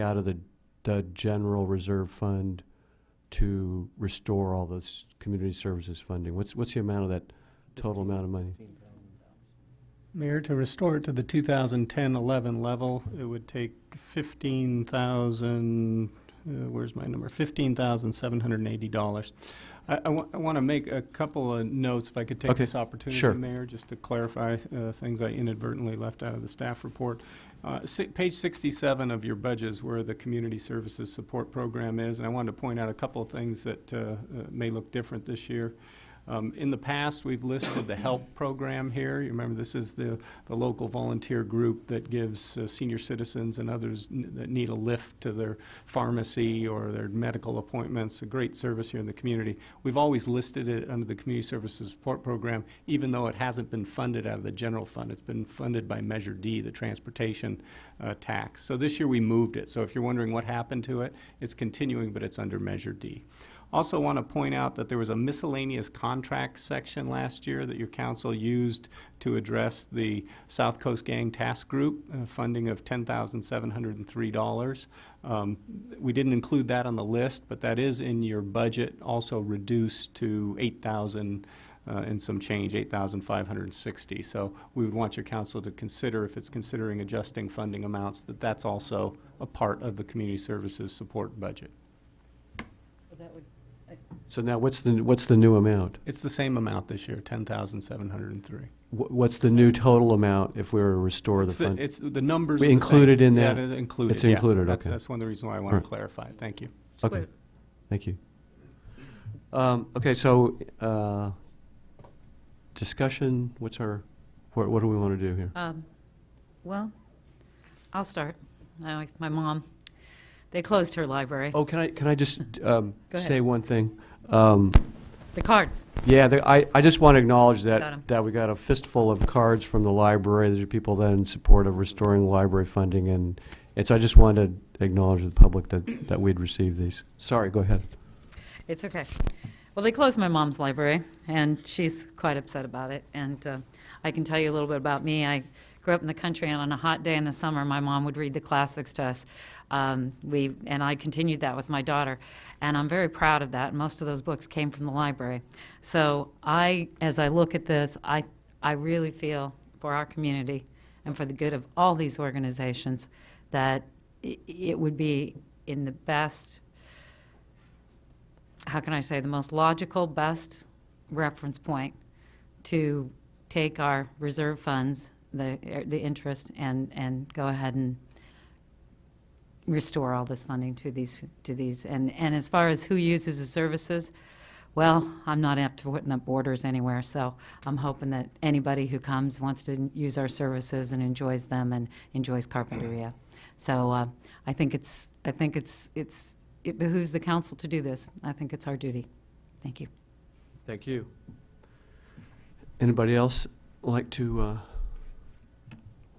out of the general reserve fund to restore all this community services funding? What's the amount of that total amount of money? Mayor, to restore it to the 2010-11 level, it would take 15,000. Where's my number? $15,780. I want to make a couple of notes, if I could take this opportunity, sure. Mayor, just to clarify things I inadvertently left out of the staff report. Page 67 of your budget is where the Community Services Support Program is, and I wanted to point out a couple of things that may look different this year. In the past, we've listed the HELP program here. You remember, this is the local volunteer group that gives senior citizens and others that need a lift to their pharmacy or their medical appointments. A great service here in the community. We've always listed it under the Community Services Support Program, even though it hasn't been funded out of the general fund. It's been funded by Measure D, the transportation tax. So this year we moved it. So if you're wondering what happened to it, it's continuing, but it's under Measure D. Also want to point out that there was a miscellaneous contract section last year that your council used to address the South Coast Gang Task Group, funding of $10,703. We didn't include that on the list, but that is in your budget, also reduced to $8,000 and some change, $8,560. So we would want your council to consider, if it's considering adjusting funding amounts, that that's also a part of the community services support budget. So that would. So now, what's the new amount? It's the same amount this year, $10,703. What's the new total amount if we were to restore the fund? It's the numbers. We included in that? Yeah, it is included. It's included, okay. That's one of the reasons why I want to clarify it. Thank you. Okay, thank you. Okay, so discussion, what do we want to do here? Well, I'll start. My mom, they closed her library. Oh, can I just say one thing? The cards. Yeah, I just want to acknowledge that we got a fistful of cards from the library. These are people that are in support of restoring library funding, and so I just wanted to acknowledge to the public that we'd received these. Sorry, go ahead. It's okay. Well, they closed my mom's library, and she's quite upset about it. And I can tell you a little bit about me. I grew up in the country, and on a hot day in the summer, my mom would read the classics to us. And I continued that with my daughter, and I'm very proud of that. Most of those books came from the library. So as I look at this, I really feel for our community and for the good of all these organizations that it would be in the best, how can I say, the most logical, best reference point to take our reserve funds, the interest, and go ahead and restore all this funding to these. And as far as who uses the services, well, I'm not after putting up borders anywhere, so I'm hoping that anybody who comes wants to use our services and enjoys them and enjoys Carpinteria. So I think it behooves the council to do this. I think it's our duty. Thank you. Thank you. Anybody else like to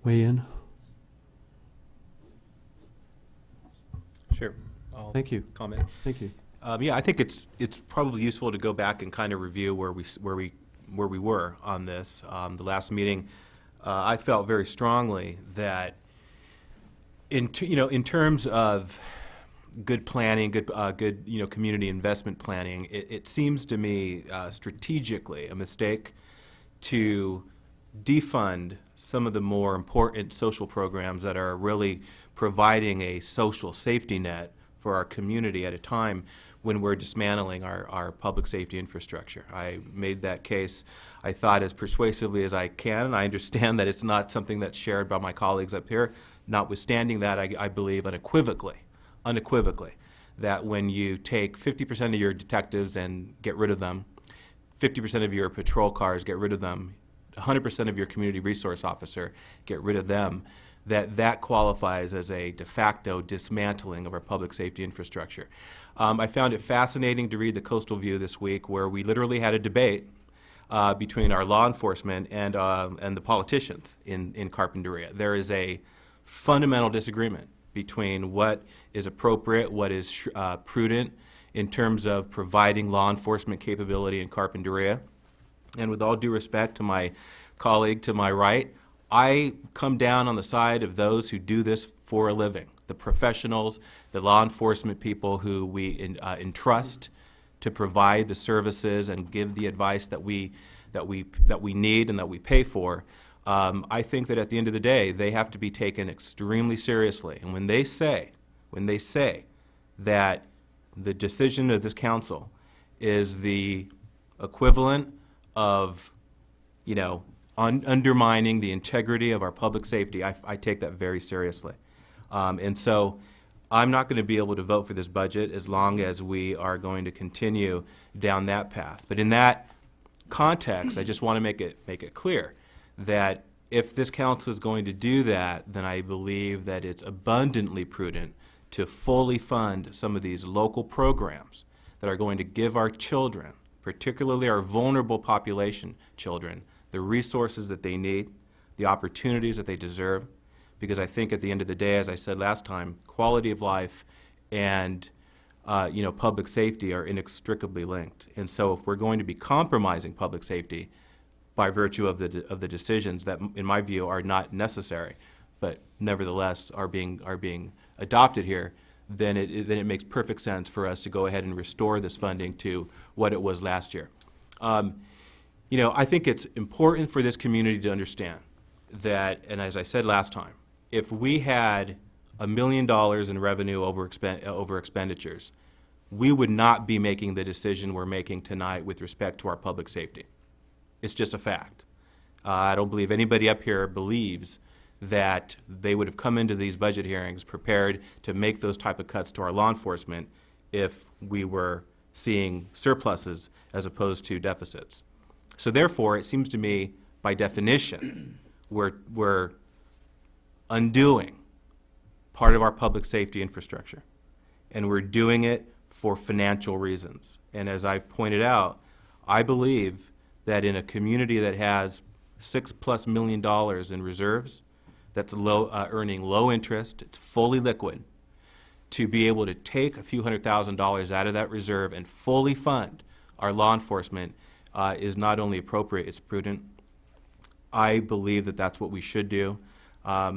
weigh in? Sure. Thank you. Comment. Thank you. Yeah, I think it's probably useful to go back and kind of review where we were on this. The last meeting, I felt very strongly that in terms of good planning, good community investment planning, it seems to me strategically a mistake to defund some of the more important social programs that are really providing a social safety net for our community at a time when we're dismantling our public safety infrastructure. I made that case, I thought, as persuasively as I can, and I understand that it's not something that's shared by my colleagues up here. Notwithstanding that, I believe unequivocally, that when you take 50% of your detectives and get rid of them, 50% of your patrol cars, get rid of them, 100% of your community resource officer, get rid of them, that qualifies as a de facto dismantling of our public safety infrastructure. I found it fascinating to read the Coastal View this week, where we literally had a debate between our law enforcement and the politicians in Carpinteria. There is a fundamental disagreement between what is appropriate, what is prudent in terms of providing law enforcement capability in Carpinteria. And with all due respect to my colleague to my right, I come down on the side of those who do this for a living. the professionals, the law enforcement people who we entrust to provide the services and give the advice that we need and that we pay for. I think that at the end of the day, they have to be taken extremely seriously. And when they say that the decision of this council is the equivalent of, undermining the integrity of our public safety, I take that very seriously. And so I'm not going to be able to vote for this budget as long as we are going to continue down that path. But in that context, I just want to make it clear that if this council is going to do that, then I believe that it's abundantly prudent to fully fund some of these local programs that are going to give our children, particularly our vulnerable population children, the resources that they need, the opportunities that they deserve, because I think at the end of the day, as I said last time, quality of life and public safety are inextricably linked. And so if we're going to be compromising public safety by virtue of the decisions that, in my view, are not necessary, but nevertheless are being adopted here, then it makes perfect sense for us to go ahead and restore this funding to what it was last year. I think it's important for this community to understand that, and as I said last time, if we had $1 million in revenue over expenditures, we would not be making the decision we're making tonight with respect to our public safety. It's just a fact. I don't believe anybody up here believes that they would have come into these budget hearings prepared to make those type of cuts to our law enforcement if we were seeing surpluses as opposed to deficits. So therefore, it seems to me, by definition, we're undoing part of our public safety infrastructure. And we're doing it for financial reasons. And as I've pointed out, I believe that in a community that has $6+ million in reserves, that's earning low interest, it's fully liquid, to be able to take a few $100,000 out of that reserve and fully fund our law enforcement is not only appropriate, it's prudent. I believe that that's what we should do. I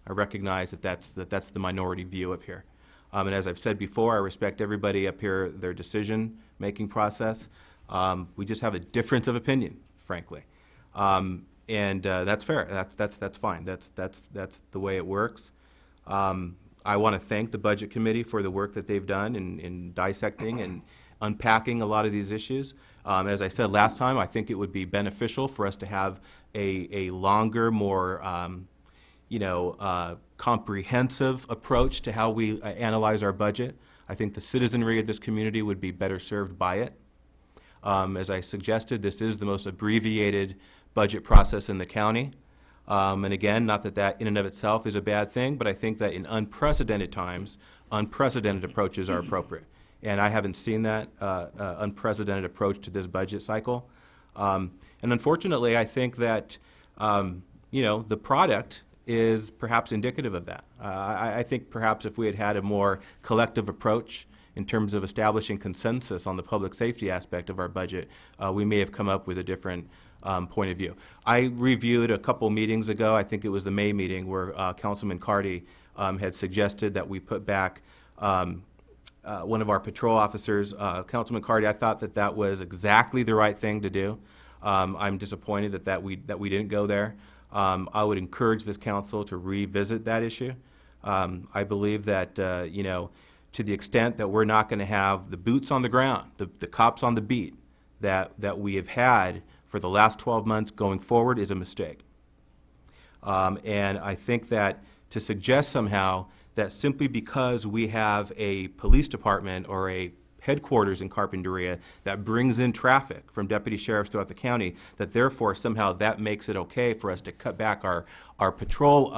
recognize that that's the minority view up here. And as I've said before, I respect everybody up here, their decision-making process. We just have a difference of opinion, frankly. And that's fair. That's fine. That's the way it works. I want to thank the Budget Committee for the work that they've done in dissecting and unpacking a lot of these issues. As I said last time, I think it would be beneficial for us to have a longer, more comprehensive approach to how we analyze our budget. I think the citizenry of this community would be better served by it. As I suggested, this is the most abbreviated budget process in the county. And again, not that that in and of itself is a bad thing, but I think that in unprecedented times, unprecedented approaches are appropriate. And I haven't seen that unprecedented approach to this budget cycle. And unfortunately, I think that the product is perhaps indicative of that. I think perhaps if we had had a more collective approach in terms of establishing consensus on the public safety aspect of our budget, we may have come up with a different point of view. I reviewed a couple meetings ago, I think it was the May meeting, where Councilman Carty had suggested that we put back one of our patrol officers. Councilman Carty, I thought that was exactly the right thing to do. I'm disappointed that we didn't go there. I would encourage this council to revisit that issue. I believe that, to the extent that we're not going to have the boots on the ground, the cops on the beat that we have had for the last 12 months going forward is a mistake. And I think that to suggest somehow that simply because we have a police department or a headquarters in Carpinteria that brings in traffic from deputy sheriffs throughout the county, that therefore somehow that makes it okay for us to cut back our patrol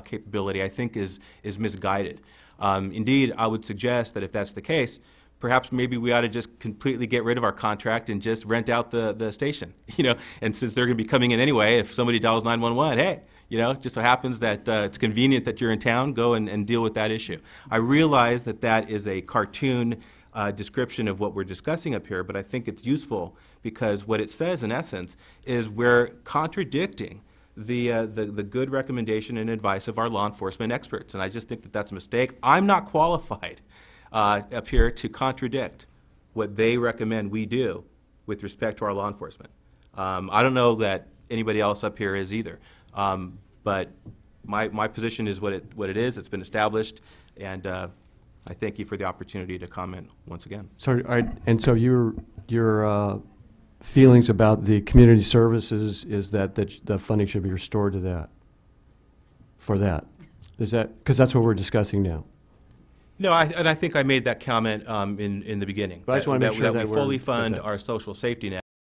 capability, I think is misguided. Indeed, I would suggest that if that's the case, perhaps maybe we ought to just completely get rid of our contract and just rent out the station, and since they're going to be coming in anyway, if somebody dials 911, hey, just so happens that it's convenient that you're in town, go and deal with that issue. I realize that is a cartoon description of what we're discussing up here, but I think it's useful because what it says in essence is we're contradicting the good recommendation and advice of our law enforcement experts, and I just think that that's a mistake. I'm not qualified up here to contradict what they recommend we do with respect to our law enforcement. I don't know that anybody else up here is either, but my position is what it is. It's been established, and I thank you for the opportunity to comment once again. So, and so your feelings about the community services is that the funding should be restored to that, for that? Is that, because that's what we're discussing now? No, and I think I made that comment in the beginning. But I just want to make sure that we that fully we're- fund our social safety net.